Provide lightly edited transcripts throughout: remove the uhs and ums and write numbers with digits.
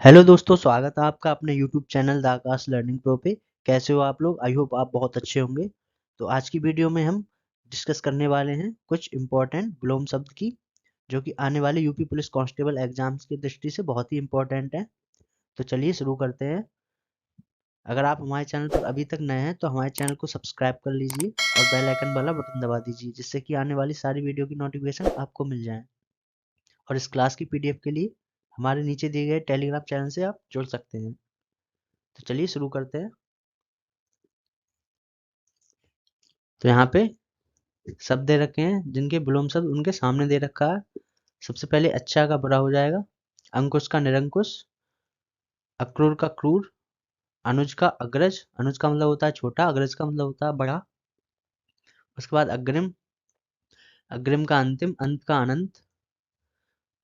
Hello दोस्तों, स्वागत है आपका अपने YouTube channel the Akash learning pro पे। कैसे हो आप लोग? आई होप आप बहुत अच्छे होंगे। तो आज की वीडियो में हम डिस्कस करने वाले हैं कुछ इम्पोर्टेंट विलोम शब्द की, जो कि आने वाले यूपी पुलिस कांस्टेबल एग्जाम्स की दृष्टि से बहुत ही इम्पोर्टेंट है। तो चलिए शुरू करते हैं। अगर आप हमारे चैनल पर अभी तक नए हैं तो हमारे चैनल को सब्सक्राइब कर लीजिए और बेल आइकन वाला बटन दबा दीजिए, जिससे कि आने वाली सारी वीडियो की नोटिफिकेशन आपको मिल जाए। और इस क्लास की पीडीएफ के लिए हमारे नीचे दिए गए टेलीग्राम चैनल से आप जुड़ सकते हैं। तो चलिए शुरू करते हैं। तो यहाँ पे शब्द दे रखे हैं जिनके विलोम शब्द उनके सामने दे रखा है। सबसे पहले अच्छा का बुरा हो जाएगा, अंकुश का निरंकुश, अक्रूर का क्रूर, अनुज का अग्रज। अनुज का मतलब होता है छोटा, अग्रज का मतलब होता है बड़ा। उसके बाद अग्रिम, अग्रिम का अंतिम, अंत का अनंत,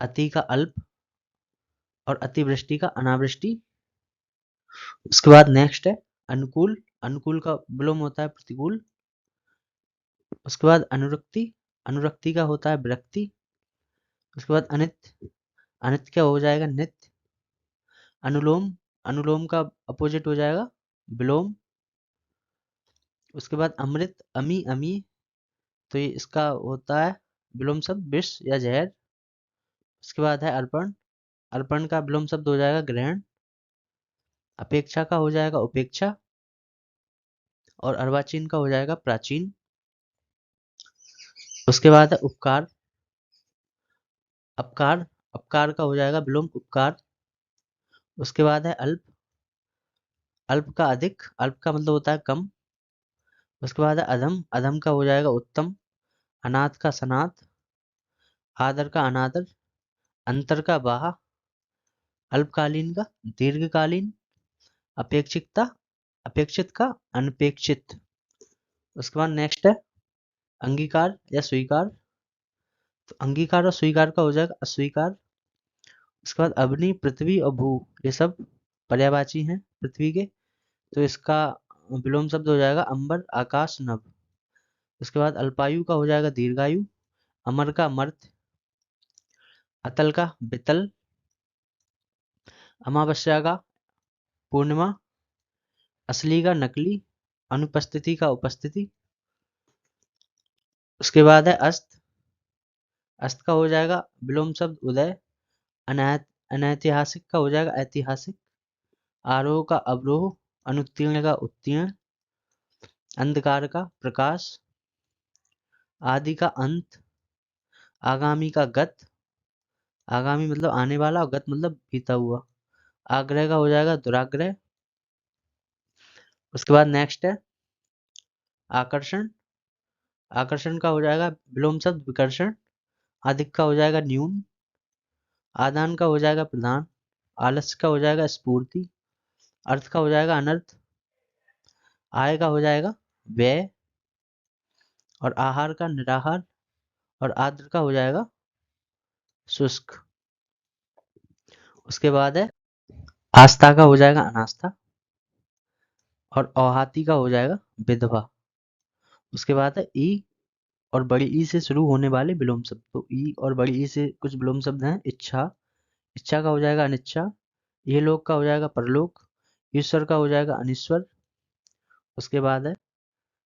अति का अल्प और अतिवृष्टि का अनावृष्टि। उसके बाद नेक्स्ट है अनुकूल, अनुकूल का विलोम होता है प्रतिकूल। उसके बाद अनुरक्ति, अनुरक्ति का होता है विरक्ति। उसके बाद अनित, अनित क्या हो जाएगा नित्य। अनुलोम, अनुलोम का अपोजिट हो जाएगा विलोम। उसके बाद अमृत, अमी अमी, तो ये इसका होता है विलोम शब्द विष या जहर। उसके बाद है अर्पण, अर्पण का विलोम शब्द हो जाएगा ग्रहण। अपेक्षा का हो जाएगा उपेक्षा और अर्वाचीन का हो जाएगा प्राचीन। उसके बाद है उपकार, अपकार, अपकार का हो जाएगा विलोम उपकार। उसके बाद है अल्प, अल्प का अधिक, अल्प का मतलब होता है कम। उसके बाद है अधम, अधम का हो जाएगा उत्तम। अनाथ का सनाथ, आदर का अनादर, अंतर का बाहा, अल्पकालीन का दीर्घकालीन, अपेक्षितता, अपेक्षित का अनपेक्षित। उसके बाद नेक्स्ट है अंगीकार या स्वीकार, तो अंगीकार और स्वीकार का हो जाएगा अस्वीकार। उसके बाद अग्नि, पृथ्वी और भू, ये सब पर्यायवाची हैं पृथ्वी के, तो इसका विलोम शब्द हो जाएगा अंबर, आकाश, नभ। उसके बाद अल्पायु का हो जाएगा दीर्घायु, अमर का मर्त, अतल का वितल, अमावस्या का पूर्णिमा, असली का नकली, अनुपस्थिति का उपस्थिति। उसके बाद है अस्त, अस्त का हो जाएगा विलोम शब्द उदय, अनैतिहासिक का हो जाएगा ऐतिहासिक, आरोह का अवरोह, अनुत्तीर्ण का उत्तीर्ण, अंधकार का प्रकाश, आदि का अंत, आगामी का गत, आगामी मतलब आने वाला और गत मतलब बीता हुआ। आग्रह का हो जाएगा दुराग्रह। उसके बाद नेक्स्ट है आकर्षण, आकर्षण का हो जाएगा विलोम शब्द विकर्षण। अधिक का हो जाएगा न्यून, आदान का हो जाएगा प्रदान, आलस्य का हो जाएगा स्फूर्ति, अर्थ का हो जाएगा अनर्थ, आय का हो जाएगा व्यय और आहार का निराहार और आद्र का हो जाएगा शुष्क। उसके बाद है आस्था का हो जाएगा अनास्था और औहाती का हो जाएगा विधवा। उसके बाद है ई और बड़ी ई से शुरू होने वाले विलोम शब्द, तो ई और बड़ी ई से कुछ विलोम शब्द हैं। इच्छा, इच्छा का हो जाएगा अनिच्छा, ये लोक का हो जाएगा परलोक, ईश्वर का हो जाएगा अनिश्वर। उसके बाद है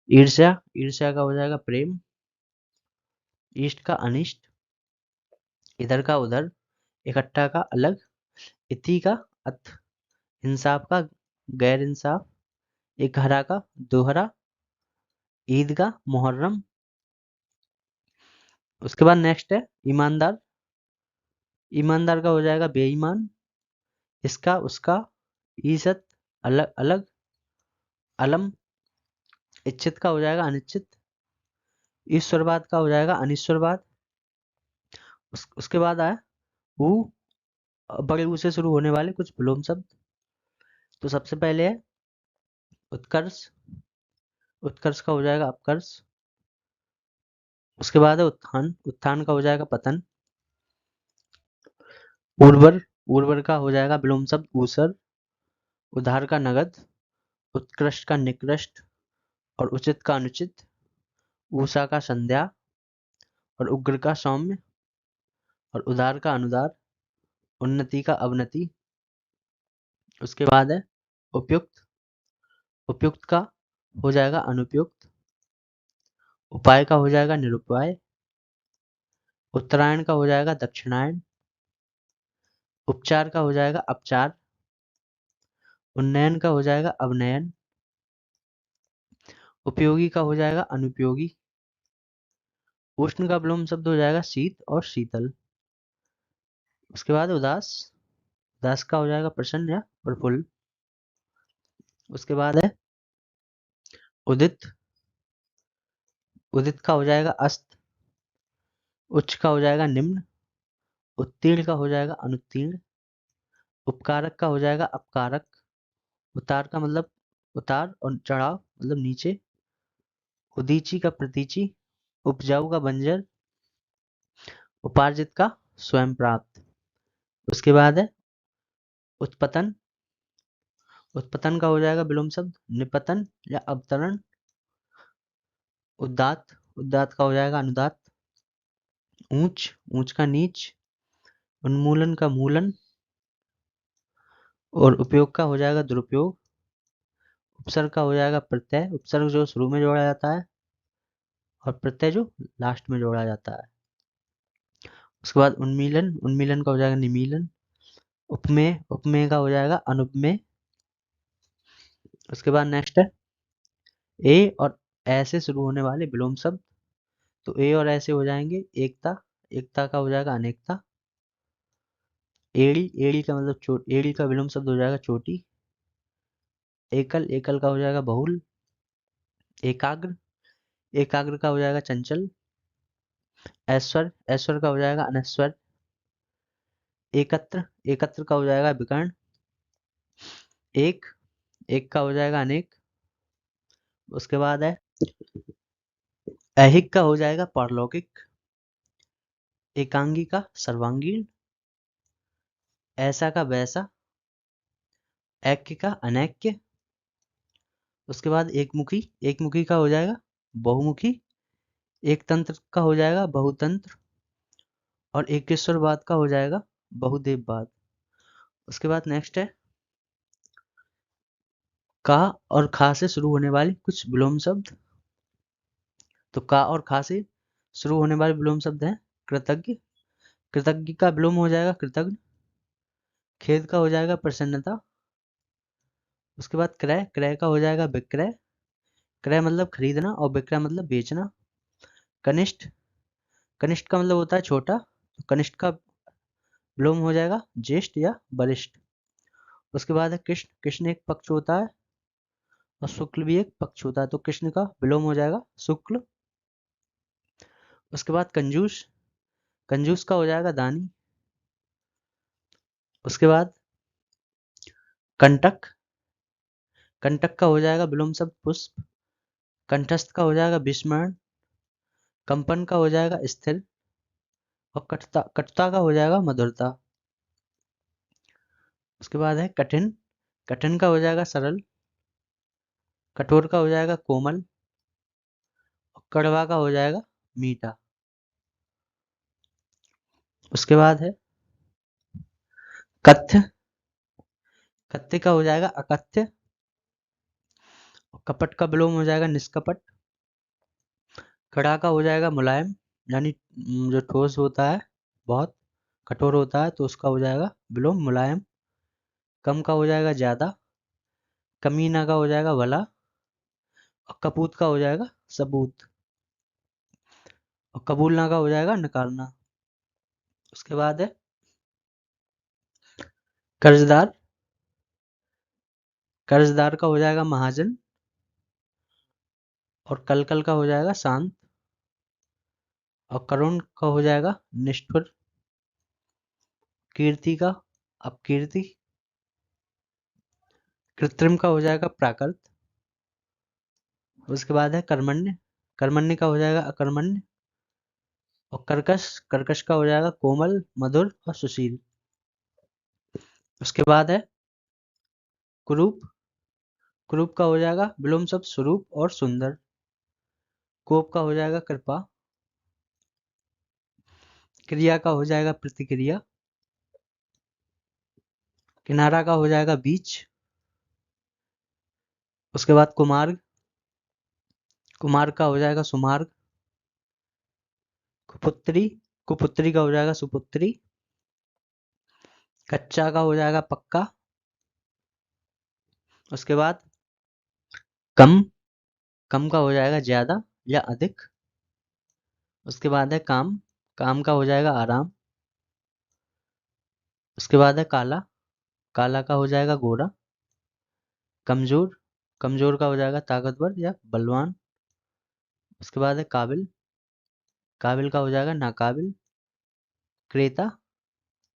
ईर्ष्या, ईर्ष्या का हो जाएगा प्रेम, इष्ट का अनिष्ट, इधर का उधर, इकट्ठा का अलग, इति का अथ, इंसाफ का गैर इंसाफ, एक हरा का दोहरा, ईद का मुहर्रम। उसके बाद नेक्स्ट है ईमानदार, ईमानदार का हो जाएगा बेईमान, इसका उसका, ईसत अलग अलग, अलम, इच्छित का हो जाएगा अनिश्चित, ईश्वरवाद का हो जाएगा अनिश्वरवाद। उसके बाद आया ऊ, बड़े ऊ से शुरू होने वाले कुछ विलोम शब्द। तो सबसे पहले है उत्कर्ष, उत्कर्ष का हो जाएगा अपकर्ष। उसके बाद है उत्थान, उत्थान का हो जाएगा पतन। उर्वर, उर्वर का हो जाएगा विलोम शब्द ऊसर। उधार का नगद, उत्कृष्ट का निकृष्ट और उचित का अनुचित, ऊषा का संध्या और उग्र का सौम्य और उदार का अनुदार, उन्नति का अवनति। उसके बाद है उपयुक्त, उपयुक्त का हो जाएगा अनुपयुक्त, उपाय का हो जाएगा निरुपाय, उत्तरायण का हो जाएगा दक्षिणायन, उपचार का हो जाएगा अपचार, उन्नयन का हो जाएगा अवनयन, उपयोगी का हो जाएगा अनुपयोगी, उष्ण का विलोम शब्द हो जाएगा शीत और शीतल। उसके बाद उदास, उदास का हो जाएगा प्रसन्न या प्रफुल्ल। उसके बाद है उदित, उदित का हो जाएगा अस्त, उच्च का हो जाएगा निम्न, उत्तीर्ण का हो जाएगा अनुत्तीर्ण, उपकारक का हो जाएगा अपकारक, उतार का मतलब उतार और चढ़ाव मतलब नीचे, उदीची का प्रतीची, उपजाऊ का बंजर, उपार्जित का स्वयं प्राप्त। उसके बाद है उत्पतन, उत्पतन का हो जाएगा विलोम शब्द निपतन या अवतरण, उदात्त, उदात्त का हो जाएगा अनुदात, ऊंच, ऊंच का नीच, उन्मूलन का मूलन, और उपयोग का हो जाएगा दुरुपयोग, उपसर्ग का हो जाएगा प्रत्यय, उपसर्ग जो शुरू में जोड़ा जाता है और प्रत्यय जो लास्ट में जोड़ा जाता है। उसके बाद उन्मीलन, उन्मीलन का हो जाएगा निमीलन, उपमेय, उपमेय का हो जाएगा अनुपमेय। उसके बाद नेक्स्ट है ए और ऐ से शुरू होने वाले विलोम शब्द, तो ए और ऐसे हो जाएंगे एकता, एकता का हो जाएगा अनेकता, एड़ी, एड़ी का मतलब चोट, एड़ी का विलोम शब्द हो जाएगा चोटी, एकल, एकल का हो जाएगा बहुल, एकाग्र, एकाग्र का हो जाएगा चंचल, ऐश्वर, ऐश्वर का हो जाएगा अनश्वर, एकत्र, एकत्र का हो जाएगा विकर्ण, एक, एक का हो जाएगा अनेक। उसके बाद है ऐहिक का हो जाएगा पारलौकिक, एकांगी का सर्वांगीण, ऐसा का वैसा, ऐक्य का अनैक्य। उसके बाद एक मुखी, एक मुखी का हो जाएगा बहुमुखी, एक तंत्र का हो जाएगा बहुतंत्र, और एकेश्वरवाद का हो जाएगा बहुदेववाद। उसके बाद नेक्स्ट है का और खा से शुरू होने वाले कुछ विलोम शब्द, तो का और खा से शुरू होने वाले विलोम शब्द हैं कृतज्ञ, कृतज्ञ का विलोम हो जाएगा कृतज्ञ, खेद का हो जाएगा प्रसन्नता। उसके बाद क्रय, क्रय का हो जाएगा विक्रय, क्रय मतलब खरीदना और विक्रय मतलब बेचना। कनिष्ठ, कनिष्ठ का मतलब होता है छोटा, तो कनिष्ठ का विलोम हो जाएगा ज्येष्ठ या वरिष्ठ। उसके बाद है कृष्ण, कृष्ण एक पक्ष होता है और शुक्ल भी एक पक्ष होता है, तो कृष्ण का विलोम हो जाएगा शुक्ल। उसके बाद कंजूस, कंजूस का हो जाएगा दानी। उसके बाद कंटक, कंटक का हो जाएगा विलोम शब्द पुष्प, कंठस्थ का हो जाएगा विस्मरण, कंपन का हो जाएगा स्थिर, और कटुता, कटुता का हो जाएगा मधुरता। उसके बाद है कठिन, कठिन का हो जाएगा सरल, कठोर का हो जाएगा कोमल, और कड़वा का हो जाएगा मीठा। उसके बाद है कथ्य, कथ्य का हो जाएगा अकथ्य, और कपट का विलोम हो जाएगा निष्कपट, कड़ा का हो जाएगा मुलायम, यानी जो ठोस होता है बहुत कठोर होता है तो उसका हो जाएगा विलोम मुलायम, कम का हो जाएगा ज्यादा, कमीना का हो जाएगा भला, और कपूत का हो जाएगा सबूत, और कबूलना का हो जाएगा नकारना। उसके बाद है कर्जदार, कर्जदार का हो जाएगा महाजन, और कलकल का हो जाएगा शांत, और करुण का हो जाएगा निष्ठुर, कीर्ति का अपकीर्ति, कृत्रिम का हो जाएगा प्राकृत। उसके बाद है कर्मण्य, कर्मण्य का हो जाएगा अकर्मण्य, और कर्कश, कर्कश का हो जाएगा कोमल मधुर और सुशील। उसके बाद है कुरूप, कुरूप का हो जाएगा विलोम शब्द स्वरूप और सुंदर, कोप का हो जाएगा कृपा, क्रिया का हो जाएगा प्रतिक्रिया, किनारा का हो जाएगा बीच। उसके बाद कुमार्ग, कुमार्ग का हो जाएगा सुमार्ग। कुपुत्री, कुपुत्री का हो जाएगा सुपुत्री। कच्चा का हो जाएगा पक्का। उसके बाद कम, कम का हो जाएगा ज्यादा या अधिक। उसके बाद है काम, काम का हो जाएगा आराम। उसके बाद है काला, काला का हो जाएगा गोरा। कमजोर, कमजोर का हो जाएगा ताकतवर या बलवान। उसके बाद है काबिल, काबिल का हो जाएगा नाकाबिल। क्रेता,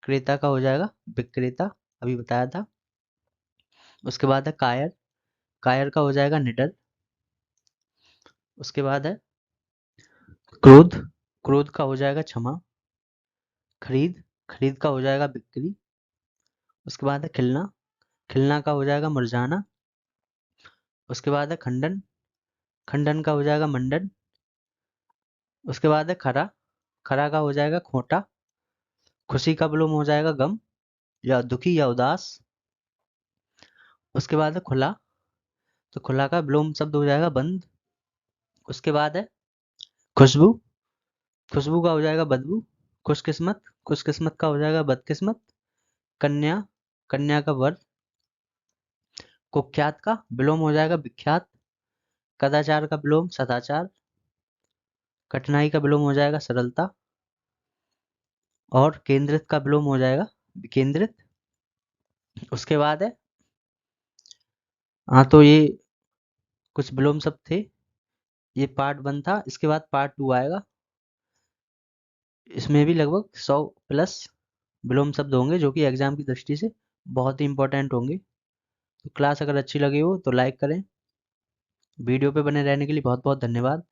क्रेता का हो जाएगा विक्रेता, अभी बताया था। उसके बाद है कायर, कायर का हो जाएगा निडर। उसके बाद है क्रोध, क्रोध का हो जाएगा क्षमा। खरीद, खरीद का हो जाएगा बिक्री। उसके बाद है खिलना, खिलना का हो जाएगा मुरझाना। उसके बाद है खंडन, खंडन का हो जाएगा मंडन। उसके बाद है खरा, खरा का हो जाएगा खोटा। खुशी का विलोम हो जाएगा गम या दुखी या उदास। उसके बाद है खुला, तो खुला का विलोम शब्द हो जाएगा बंद। उसके बाद है खुशबू, खुशबू का हो जाएगा बदबू। खुशकिस्मत, खुशकिस्मत का हो जाएगा बदकिस्मत। कन्या, कन्या का वर। कुख्यात का विलोम हो जाएगा विख्यात। कदाचार का विलोम सदाचार। कठिनाई का विलोम हो जाएगा सरलता। और केंद्रित का विलोम हो जाएगा विकेंद्रित। उसके बाद है, हाँ तो ये कुछ विलोम शब्द थे। ये पार्ट 1 था। इसके बाद पार्ट 2 आएगा। इसमें भी लगभग 100 प्लस विलोम शब्द होंगे जो कि एग्जाम की दृष्टि से बहुत ही इंपॉर्टेंट होंगे। तो क्लास अगर अच्छी लगी हो तो लाइक करें। वीडियो पे बने रहने के लिए बहुत बहुत धन्यवाद।